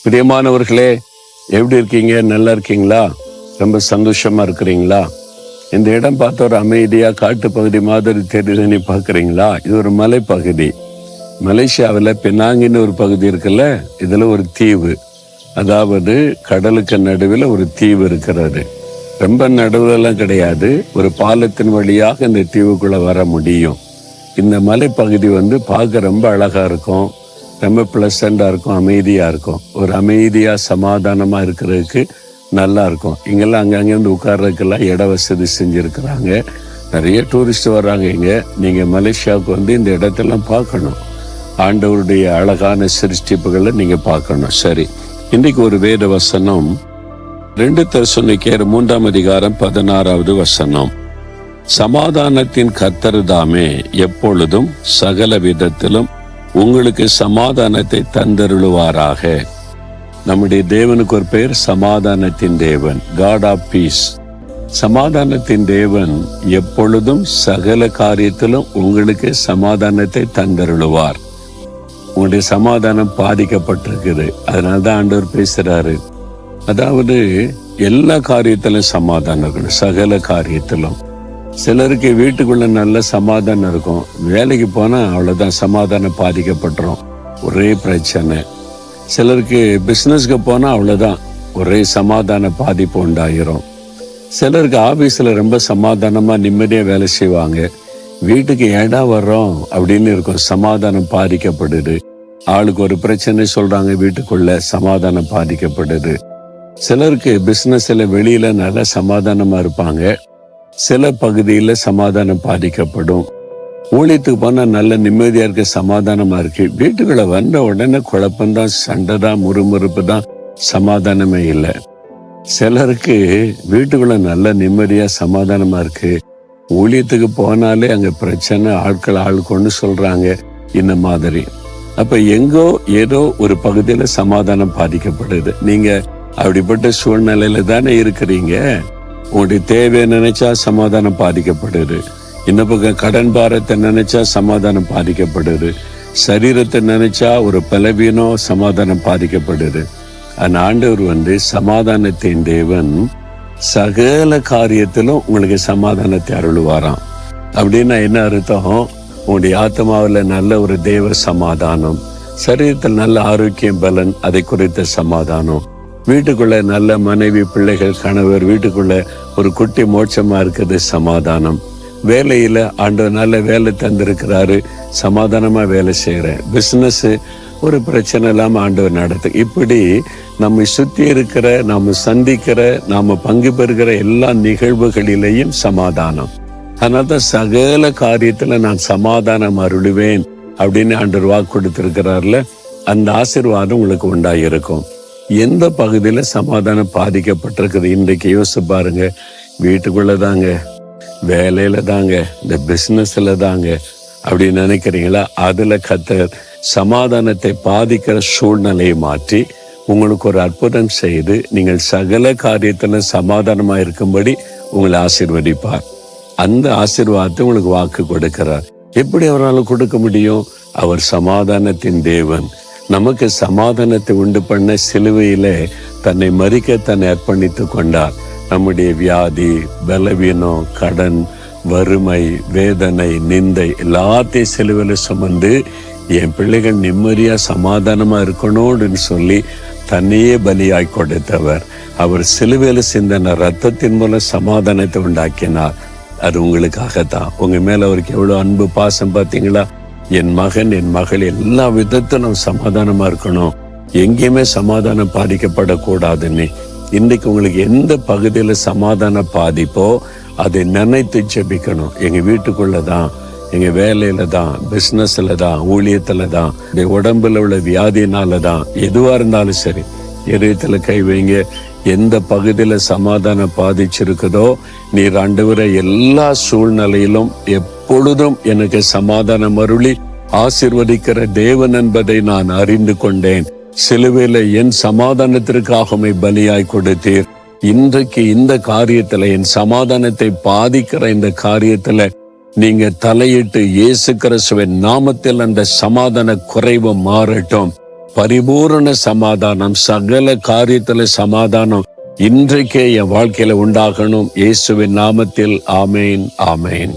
பிரியமானவர்களே, எப்படி இருக்கீங்க? நல்லா இருக்கீங்களா? ரொம்ப சந்தோஷமா இருக்கிறீங்களா? இந்த இடம் பார்த்த ஒரு அமைதியா காட்டு பகுதி மாதிரி தெரியுதுன்னு பார்க்குறீங்களா? இது ஒரு மலைப்பகுதி. மலேசியாவில் பெனாங்கின்னு ஒரு பகுதி இருக்குல்ல, இதுல ஒரு தீவு. அதாவது கடலுக்கு நடுவில் ஒரு தீவு இருக்கிறது. ரொம்ப நடுவுலாம் கிடையாது. ஒரு பாலத்தின் வழியாக இந்த தீவுக்குள்ள வர முடியும். இந்த மலைப்பகுதி பார்க்க ரொம்ப அழகா இருக்கும், ரொம்ப பிளசண்டாக இருக்கும், அமைதியாக இருக்கும். ஒரு அமைதியாக சமாதானமாக இருக்கிறதுக்கு நல்லா இருக்கும். இங்கெல்லாம் அங்கங்கேருந்து உட்கார்றதுக்கெல்லாம் இட வசதி செஞ்சுருக்கிறாங்க. நிறைய டூரிஸ்ட் வர்றாங்க இங்கே. நீங்கள் மலேசியாவுக்கு இந்த இடத்தெல்லாம் பார்க்கணும். ஆண்டவருடைய அழகான சிருஷ்டிப்புகளை நீங்கள் பார்க்கணும். சரி, இன்றைக்கு ஒரு வேத வசனம் 2 தெசலோனிக்கேயர் 3:16 வசனம். சமாதானத்தின் கர்த்தர் தாமே எப்பொழுதும் சகல விதத்திலும் உங்களுக்கு சமாதானத்தை தந்தருளுவாராக. நம்முடைய தேவனுக்கு ஒரு பெயர் சமாதானத்தின் தேவன், காட் ஆஃப் பீஸ். சமாதானத்தின் தேவன் எப்பொழுதும் சகல காரியத்திலும் உங்களுக்கு சமாதானத்தை தந்தருளுவார். உங்களுடைய சமாதானம் பாதிக்கப்பட்டிருக்குது, அதனால்தான் ஆண்டவர் பேசுறாரு. அதாவது எல்லா காரியத்திலும் சமாதானம் இருக்கணும், சகல காரியத்திலும். சிலருக்கு வீட்டுக்குள்ள நல்ல சமாதானம் இருக்கும், வேலைக்கு போனா அவ்வளவுதான் சமாதானம் பாதிக்கப்பட்டுரும், ஒரே பிரச்சனை. சிலருக்கு பிசினஸ்க்கு போனா அவ்வளவுதான், ஒரே சமாதான பாதிப்பு உண்டாயிரும். சிலருக்கு ஆபீஸ்ல ரொம்ப சமாதானமா நிம்மதியா வேலை செய்வாங்க, வீட்டுக்கு ஏடா வர்றோம் அப்படின்னு இருக்கும், சமாதானம் பாதிக்கப்படுது. ஆளுக்கு ஒரு பிரச்சனை சொல்றாங்க, வீட்டுக்குள்ள சமாதானம் பாதிக்கப்படுது. சிலருக்கு பிசினஸ்ல வெளியில நல்ல சமாதானமா இருப்பாங்க, சில பகுதியில சமாதானம் பாதிக்கப்படும். ஊழியத்துக்கு போனா நல்ல நிம்மதியா இருக்க, சமாதானமா இருக்கு, வீட்டுக்குள்ள வந்த உடனே குழப்பம்தான், சண்டை தான், முறுமுறுப்பு தான், சமாதானமே இல்லை. சிலருக்கு வீட்டுக்குள்ள நல்ல நிம்மதியா சமாதானமா இருக்கு, ஊழியத்துக்கு போனாலே அங்க பிரச்சனை, ஆட்கள் ஆளுக்கொண்டு சொல்றாங்க, இந்த மாதிரி. அப்ப எங்கோ ஏதோ ஒரு பகுதியில சமாதானம் பாதிக்கப்படுது. நீங்க அப்படிப்பட்ட சூழ்நிலையில தானே இருக்கிறீங்க. உங்களுடைய தேவையை நினைச்சா சமாதானம் பாதிக்கப்படுது, இந்த பக்கம் கடன் பாரத்தை நினைச்சா சமாதானம் பாதிக்கப்படுது, சரீரத்தை நினைச்சா ஒரு பலவீனம், சமாதானம் பாதிக்கப்படுது. அந்த ஆண்டவர் சமாதானத்தின் தேவன் சகல காரியத்திலும் உங்களுக்கு சமாதானத்தை அருளுவாராம். அப்படின்னா என்ன அர்த்தம்? உங்களுடைய ஆத்மாவில் நல்ல ஒரு தேவ சமாதானம், சரீரத்தில் நல்ல ஆரோக்கியம், பலன், அதை குறித்த சமாதானம், வீட்டுக்குள்ள நல்ல மனைவி, பிள்ளைகள், கணவர், வீட்டுக்குள்ள ஒரு குட்டி மோட்சமா இருக்குது, சமாதானம். வேலையில ஆண்டவர் நல்ல வேலை தந்திருக்கிறாரு, சமாதானமா வேலை செய்யறேன். பிசினஸ் ஒரு பிரச்சனை இல்லாம ஆண்டவர் நடத்து. இப்படி நம்மை சுத்தி இருக்கிற, நாம சந்திக்கிற, நாம பங்கு பெறுகிற எல்லா நிகழ்வுகளிலேயும் சமாதானம். அதனால்தான் சகல காரியத்துல நான் சமாதானம் அருளுவேன் அப்படின்னு ஆண்டவர் வாக்கு கொடுத்திருக்கிறார்ல, அந்த ஆசீர்வாதம் உங்களுக்கு உண்டாயிருக்கும். எந்த பகுதியில சமாதானம் பாதிக்கப்பட்டிருக்குது இன்றைக்கு யோசிச்சு பாருங்க. வீட்டுக்குள்ள தாங்க, வேலையில தாங்க, இந்த பிசினஸ்ல தாங்க அப்படின்னு நினைக்கிறீங்களா? அதுல கர்த்தர் சமாதானத்தை பாதிக்கிற சூழ்நிலையை மாற்றி உங்களுக்கு ஒரு அற்புதம் செய்து நீங்கள் சகல காரியத்துல சமாதானமா இருக்கும்படி உங்களை ஆசீர்வதிப்பார். அந்த ஆசீர்வாதத்தை உங்களுக்கு வாக்கு கொடுக்கிறார். எப்படி அவரால் கொடுக்க முடியும்? அவர் சமாதானத்தின் தேவன். நமக்கு சமாதானத்தை உண்டு பண்ண சிலுவையில தன்னை மறிக்க தன்னை அர்ப்பணித்து கொண்டார். நம்முடைய வியாதி, பலவீனம், கடன், வறுமை, வேதனை, நிந்தை எல்லாத்தையும் சிலுவையில சுமந்து என் பிள்ளைகள் நிம்மதியா சமாதானமா இருக்கணும்னு சொல்லி தன்னையே பலியாய் கொடுத்தவர். அவர் சிலுவையில சிந்தின ரத்தத்தின் மூலம் சமாதானத்தை உண்டாக்கினார். அது உங்களுக்காகத்தான். உங்க மேல அவருக்கு எவ்வளவு அன்பு, பாசம் பார்த்தீங்களா? என் மகன், என் மகள் எல்லா விதத்திலும் சமாதானமா இருக்கணும், எங்கேயுமே சமாதானம் பாதிக்கப்படக்கூடாதுன்னு. இன்னைக்கு உங்களுக்கு எந்த பகுதியில சமாதான பாதிப்போ அதை நினைத்து ஜெபிக்கணும். எங்க வீட்டுக்குள்ளதான், எங்க வேலையில தான், பிசினஸ்ல தான், ஊழியத்துல தான், உடம்புல உள்ள வியாதினால தான், எதுவா இருந்தாலும் சரி, இதயத்துல கை வைங்க. எந்த பகுதியில சமாதானம் பாதிச்சிருக்குதோ, நீர் ஆண்டவரே எல்லா சூழ்நிலையிலும் எப்பொழுதும் எனக்கு சமாதானம் அருளி ஆசீர்வதிக்கிற தேவன் என்பதை நான் அறிந்து கொண்டேன். சிலுவையில என் சமாதானத்திற்காக பலியாய் கொடுத்தீர். இன்றைக்கு இந்த காரியத்துல, என் சமாதானத்தை பாதிக்கிற இந்த காரியத்துல நீங்க தலையிட்டு இயேசு கிறிஸ்துவின் நாமத்தில் அந்த சமாதான குறைவு மாறட்டும். பரிபூரண சமாதானம், சகல காரியத்துல சமாதானம் இன்றைக்கே என் வாழ்க்கையில உண்டாகணும். இயேசுவின் நாமத்தில் ஆமேன், ஆமேன்.